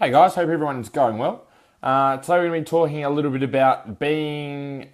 Hey guys, hope everyone's going well. Today we're going to be talking a little bit about being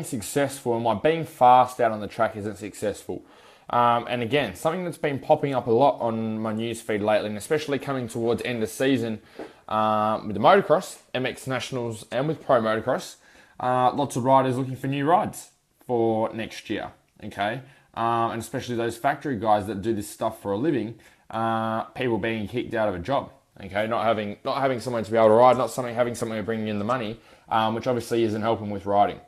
successful and why being fast out on the track isn't successful. And again, something that's been popping up a lot on my newsfeed lately, and especially coming towards end of season with the motocross, MX Nationals, and with Pro Motocross, lots of riders looking for new rides for next year. Okay, and especially those factory guys that do this stuff for a living, people being kicked out of a job. Okay, not having someone to be able to ride, having someone to bring in the money, which obviously isn't helping with riding.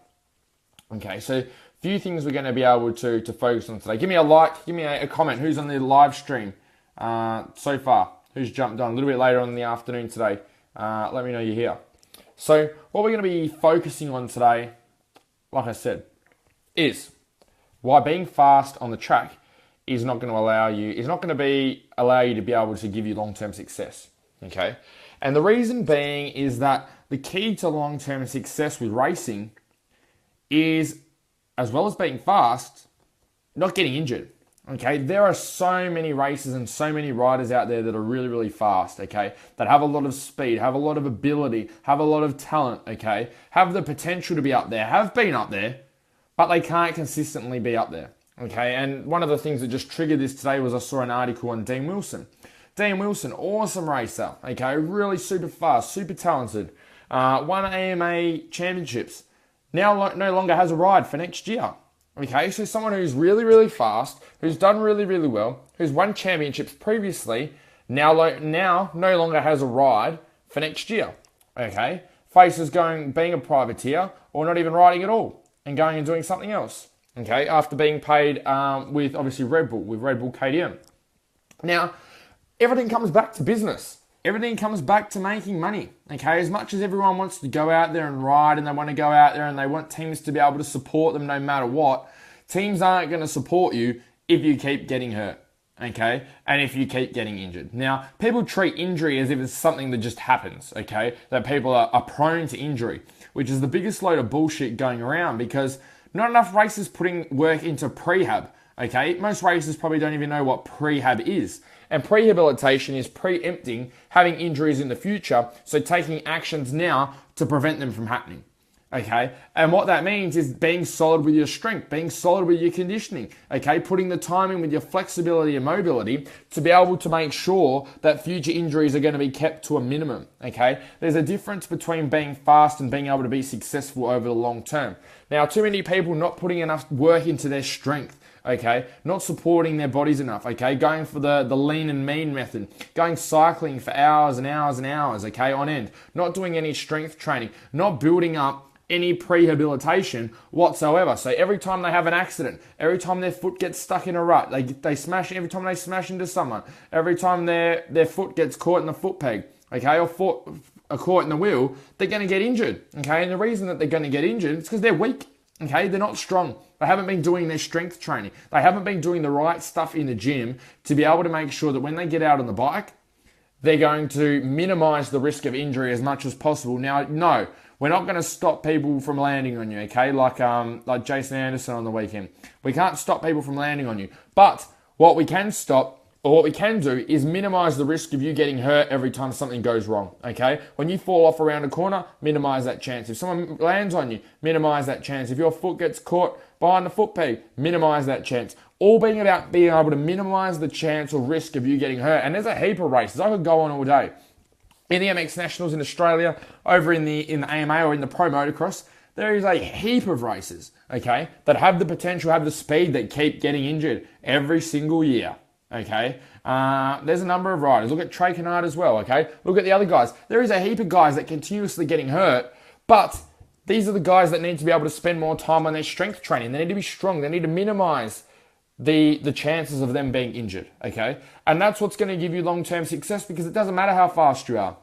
Okay, so a few things we're going to be able to focus on today. Give me a like, give me a comment. Who's on the live stream so far? Who's jumped on a little bit later on in the afternoon today? Let me know you're here. So what we're going to be focusing on today, like I said, is why being fast on the track is not going to allow you to be able to give you long-term success. Okay, and the reason being is that the key to long-term success with racing is, as well as being fast, not getting injured. Okay, there are so many races and so many riders out there that are really, really fast, okay, that have a lot of speed, have a lot of ability, have a lot of talent, okay, have the potential to be up there, have been up there, but they can't consistently be up there. Okay, and one of the things that just triggered this today was I saw an article on Dean Wilson. Dean Wilson, awesome racer, okay, really super fast, super talented, won AMA championships, now no longer has a ride for next year. Okay, so someone who's really, really fast, who's done really, really well, who's won championships previously, now no longer has a ride for next year. Okay, faces being a privateer or not even riding at all and going and doing something else. Okay, after being paid with obviously Red Bull KTM. Now, everything comes back to business. Everything comes back to making money. Okay, as much as everyone wants to go out there and ride and they want to go out there and they want teams to be able to support them no matter what, teams aren't going to support you if you keep getting hurt. Okay, and if you keep getting injured. Now, people treat injury as if it's something that just happens. Okay, that people are prone to injury, which is the biggest load of bullshit going around because not enough racers putting work into prehab. Okay, most racers probably don't even know what prehab is. And prehabilitation is preempting having injuries in the future, so taking actions now to prevent them from happening. Okay, and what that means is being solid with your strength, being solid with your conditioning, okay, putting the time in with your flexibility and mobility to be able to make sure that future injuries are going to be kept to a minimum, okay? There's a difference between being fast and being able to be successful over the long term. Now, too many people not putting enough work into their strength, okay, not supporting their bodies enough, okay, going for the lean and mean method, going cycling for hours and hours and hours, okay, on end, not doing any strength training, not building up any prehabilitation whatsoever. So every time they have an accident, every time their foot gets stuck in a rut, they smash, every time they smash into someone, every time their foot gets caught in the foot peg, okay, or caught in the wheel, they're going to get injured, okay? And the reason that they're going to get injured is because they're weak, okay? They're not strong. They haven't been doing their strength training. They haven't been doing the right stuff in the gym to be able to make sure that when they get out on the bike, they're going to minimize the risk of injury as much as possible. Now, no, we're not going to stop people from landing on you, okay? Like Jason Anderson on the weekend. We can't stop people from landing on you. But what we can stop, or what we can do, is minimize the risk of you getting hurt every time something goes wrong, okay? When you fall off around a corner, minimize that chance. If someone lands on you, minimize that chance. If your foot gets caught behind the foot peg, minimize that chance. All being about being able to minimize the chance or risk of you getting hurt. And there's a heap of races. I could go on all day. In the MX Nationals in Australia, over in the AMA or in the Pro Motocross, there is a heap of races, okay, that have the potential, have the speed that keep getting injured every single year, okay? There's a number of riders. Look at Trey Canard as well, okay? Look at the other guys. There is a heap of guys that continuously getting hurt, but these are the guys that need to be able to spend more time on their strength training. They need to be strong. They need to minimize the chances of them being injured, okay? And that's what's going to give you long-term success because it doesn't matter how fast you are.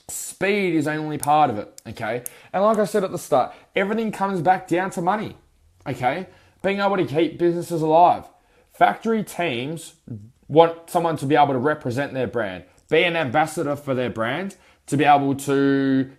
Speed is only part of it, okay? And like I said at the start, everything comes back down to money, okay? Being able to keep businesses alive. Factory teams want someone to be able to represent their brand, be an ambassador for their brand, to be able to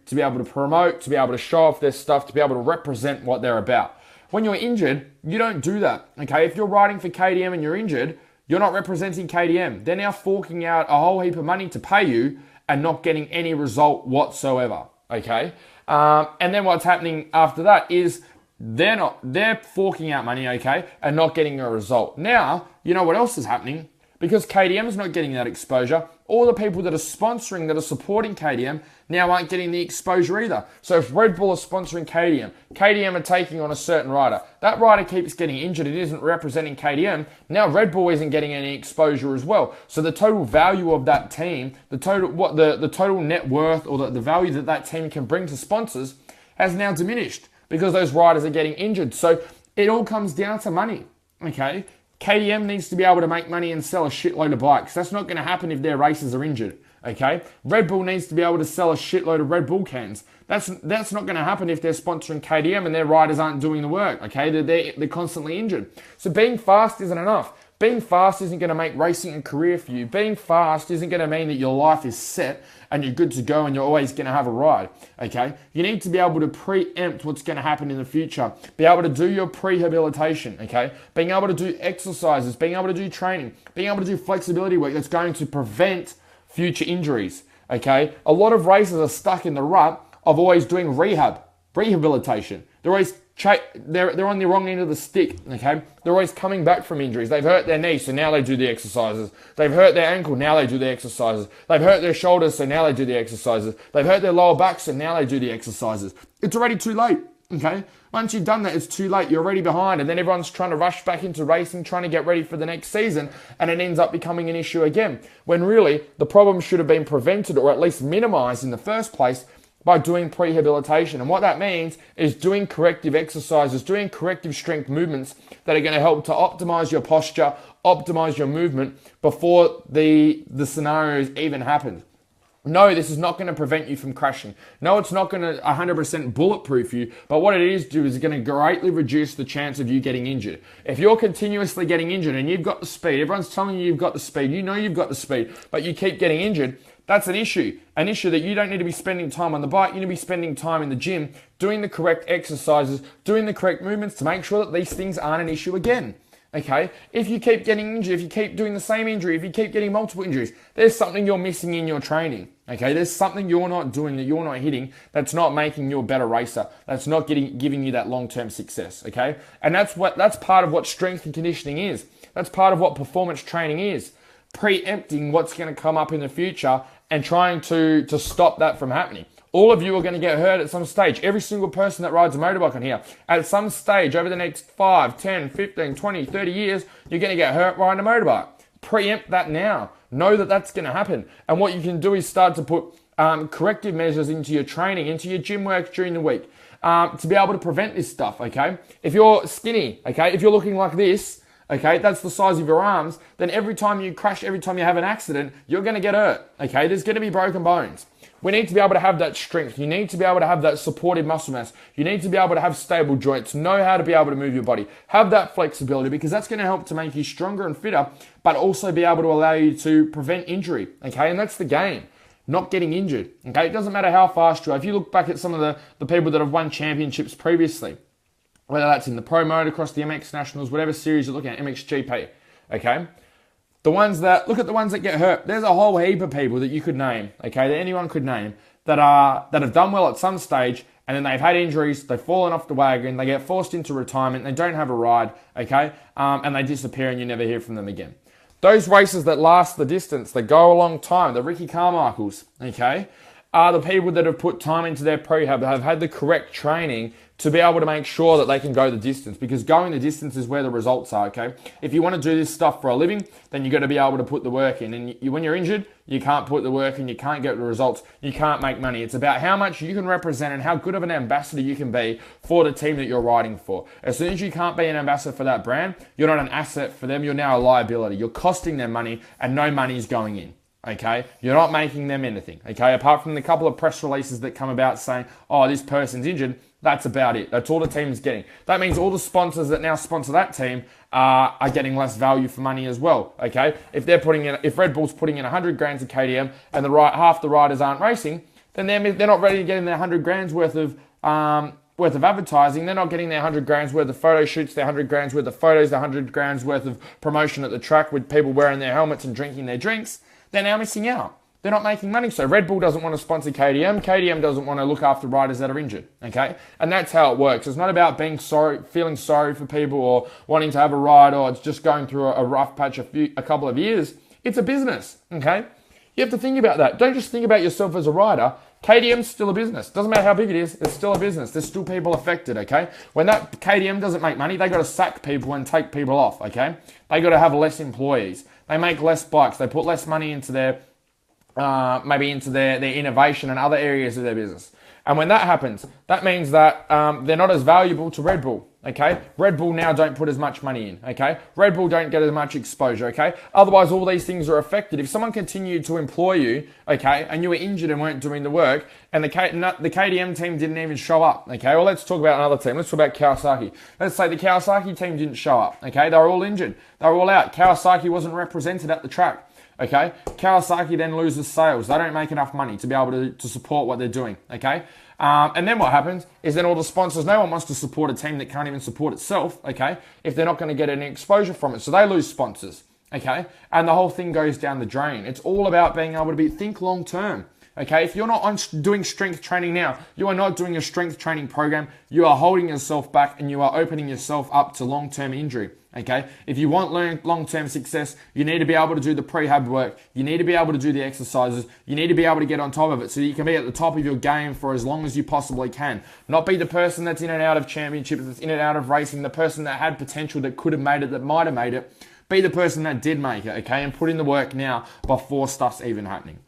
promote, to be able to show off their stuff, to be able to represent what they're about. When you're injured, you don't do that, okay? If you're riding for KTM and you're injured, you're not representing KTM. They're now forking out a whole heap of money to pay you, and not getting any result whatsoever. Okay, and then what's happening after that is they're forking out money, okay, and not getting a result. Now, you know what else is happening? Because KTM is not getting that exposure, all the people that are sponsoring, that are supporting KTM, now aren't getting the exposure either. So if Red Bull are sponsoring KTM, KTM are taking on a certain rider, that rider keeps getting injured, it isn't representing KTM, now Red Bull isn't getting any exposure as well. So the total value of that team, the total net worth, or the value that that team can bring to sponsors has now diminished because those riders are getting injured. So it all comes down to money, okay? KTM needs to be able to make money and sell a shitload of bikes. That's not going to happen if their racers are injured, okay? Red Bull needs to be able to sell a shitload of Red Bull cans. That's not going to happen if they're sponsoring KTM and their riders aren't doing the work, okay? They're constantly injured. So being fast isn't enough. Being fast isn't going to make racing a career for you. Being fast isn't going to mean that your life is set and you're good to go and you're always going to have a ride, okay? You need to be able to preempt what's going to happen in the future. Be able to do your prehabilitation, okay? Being able to do exercises, being able to do training, being able to do flexibility work that's going to prevent future injuries, okay? A lot of racers are stuck in the rut of always doing rehabilitation. They're always they're on the wrong end of the stick, okay? They're always coming back from injuries. They've hurt their knee, so now they do the exercises. They've hurt their ankle, now they do the exercises. They've hurt their shoulders, so now they do the exercises. They've hurt their lower back, so now they do the exercises. It's already too late, okay? Once you've done that, it's too late. You're already behind, and then everyone's trying to rush back into racing, trying to get ready for the next season, and it ends up becoming an issue again, when really the problem should have been prevented or at least minimized in the first place by doing prehabilitation. And what that means is doing corrective exercises, doing corrective strength movements that are going to help to optimize your posture, optimize your movement before the scenarios even happen. No, this is not going to prevent you from crashing. No, it's not going to 100% bulletproof you, but what it is going to greatly reduce the chance of you getting injured. If you're continuously getting injured and you've got the speed, everyone's telling you you've got the speed, you know you've got the speed, but you keep getting injured, that's an issue that you don't need to be spending time on the bike. You need to be spending time in the gym, doing the correct exercises, doing the correct movements to make sure that these things aren't an issue again. Okay? If you keep getting injured, if you keep doing the same injury, if you keep getting multiple injuries, there's something you're missing in your training. Okay? There's something you're not doing, that you're not hitting, that's not making you a better racer. That's not giving you that long-term success. Okay? And that's part of what strength and conditioning is. That's part of what performance training is. Preempting what's going to come up in the future and trying to stop that from happening. All of you are going to get hurt at some stage. Every single person that rides a motorbike on here, at some stage over the next 5, 10, 15, 20, 30 years, you're going to get hurt riding a motorbike. Preempt that now. Know that that's going to happen. And what you can do is start to put corrective measures into your training, into your gym work during the week to be able to prevent this stuff, okay? If you're skinny, okay, if you're looking like this, okay, that's the size of your arms, then every time you crash, every time you have an accident, you're going to get hurt, okay? There's going to be broken bones. We need to be able to have that strength. You need to be able to have that supportive muscle mass. You need to be able to have stable joints, know how to be able to move your body, have that flexibility, because that's going to help to make you stronger and fitter, but also be able to allow you to prevent injury, okay? And that's the game, not getting injured, okay? It doesn't matter how fast you are. If you look back at some of the people that have won championships previously, whether that's in the Pro Motocross, the MX Nationals, whatever series you're looking at, MXGP, okay? Look at the ones that get hurt. There's a whole heap of people that you could name, okay, that anyone could name, that have done well at some stage, and then they've had injuries, they've fallen off the wagon, they get forced into retirement, they don't have a ride, okay, and they disappear and you never hear from them again. Those races that last the distance, that go a long time, the Ricky Carmichaels, okay, are the people that have put time into their prehab, that have had the correct training to be able to make sure that they can go the distance, because going the distance is where the results are, okay? If you want to do this stuff for a living, then you've got to be able to put the work in. And when you're injured, you can't put the work in, you can't get the results, you can't make money. It's about how much you can represent and how good of an ambassador you can be for the team that you're riding for. As soon as you can't be an ambassador for that brand, you're not an asset for them, you're now a liability. You're costing them money and no money is going in. Okay, you're not making them anything. Okay, apart from the couple of press releases that come about saying, oh, this person's injured, that's about it. That's all the team's getting. That means all the sponsors that now sponsor that team are getting less value for money as well. Okay, if Red Bull's putting in 100 grand to KTM and half the riders aren't racing, then they're not ready to get in their 100 grand's worth of advertising. They're not getting their 100 grand's worth of photo shoots, their 100 grand's worth of photos, their 100 grand's worth of promotion at the track with people wearing their helmets and drinking their drinks. They're now missing out. they're not making money. So Red Bull doesn't want to sponsor KTM. KTM doesn't want to look after riders that are injured. Okay, and that's how it works. It's not about being sorry, feeling sorry for people, or wanting to have a ride, or it's just going through a rough patch a couple of years. It's a business. Okay, you have to think about that. Don't just think about yourself as a rider. KTM's still a business. Doesn't matter how big it is, it's still a business. There's still people affected, okay? When that KTM doesn't make money, they got to sack people and take people off, okay? They got to have less employees. They make less bikes. They put less money into their, maybe into their innovation and other areas of their business. And when that happens, that means that they're not as valuable to Red Bull, okay? Red Bull now don't put as much money in, okay? Red Bull don't get as much exposure, okay? Otherwise, all these things are affected. If someone continued to employ you, okay, and you were injured and weren't doing the work, and the KTM team didn't even show up, okay? Well, let's talk about another team. Let's talk about Kawasaki. Let's say the Kawasaki team didn't show up, okay? They were all injured. They were all out. Kawasaki wasn't represented at the track. Okay, Kawasaki then loses sales. They don't make enough money to be able to support what they're doing. Okay, and then what happens is then all the sponsors, no one wants to support a team that can't even support itself. Okay, if they're not going to get any exposure from it, so they lose sponsors. Okay, and the whole thing goes down the drain. It's all about being able to think long term. Okay, if you're not doing strength training now, you are not doing a strength training program, you are holding yourself back and you are opening yourself up to long-term injury. Okay, if you want long-term success, you need to be able to do the prehab work, you need to be able to do the exercises, you need to be able to get on top of it so that you can be at the top of your game for as long as you possibly can. Not be the person that's in and out of championships, that's in and out of racing, the person that had potential, that could have made it, that might have made it. Be the person that did make it, okay, and put in the work now before stuff's even happening.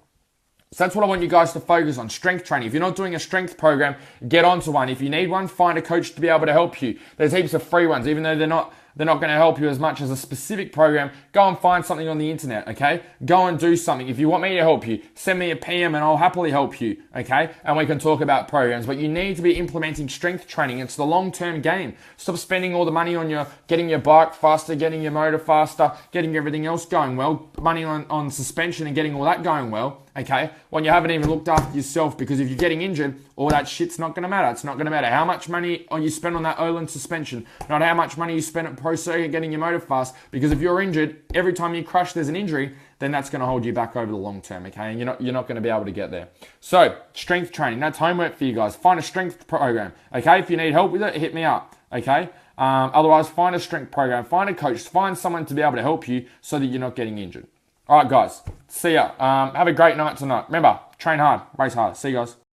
So that's what I want you guys to focus on, strength training. If you're not doing a strength program, get onto one. If you need one, find a coach to be able to help you. There's heaps of free ones, even though they're not going to help you as much as a specific program. Go and find something on the internet, okay? Go and do something. If you want me to help you, send me a PM and I'll happily help you, okay? And we can talk about programs. But you need to be implementing strength training. It's the long-term game. Stop spending all the money on getting your bike faster, getting your motor faster, getting everything else going well, money on suspension and getting all that going well, okay? When you haven't even looked after yourself, because if you're getting injured, all that shit's not going to matter. It's not going to matter how much money you spend on that Öhlins suspension, not how much money you spend at Pro Circuit getting your motor fast, because if you're injured, every time you crash there's an injury, then that's going to hold you back over the long term, okay? And you're not going to be able to get there. So, strength training, that's homework for you guys. Find a strength program, okay? If you need help with it, hit me up, okay? Otherwise, find a strength program, find a coach, find someone to be able to help you so that you're not getting injured. All right, guys, see ya. Have a great night tonight. Remember, train hard, race hard. See you guys.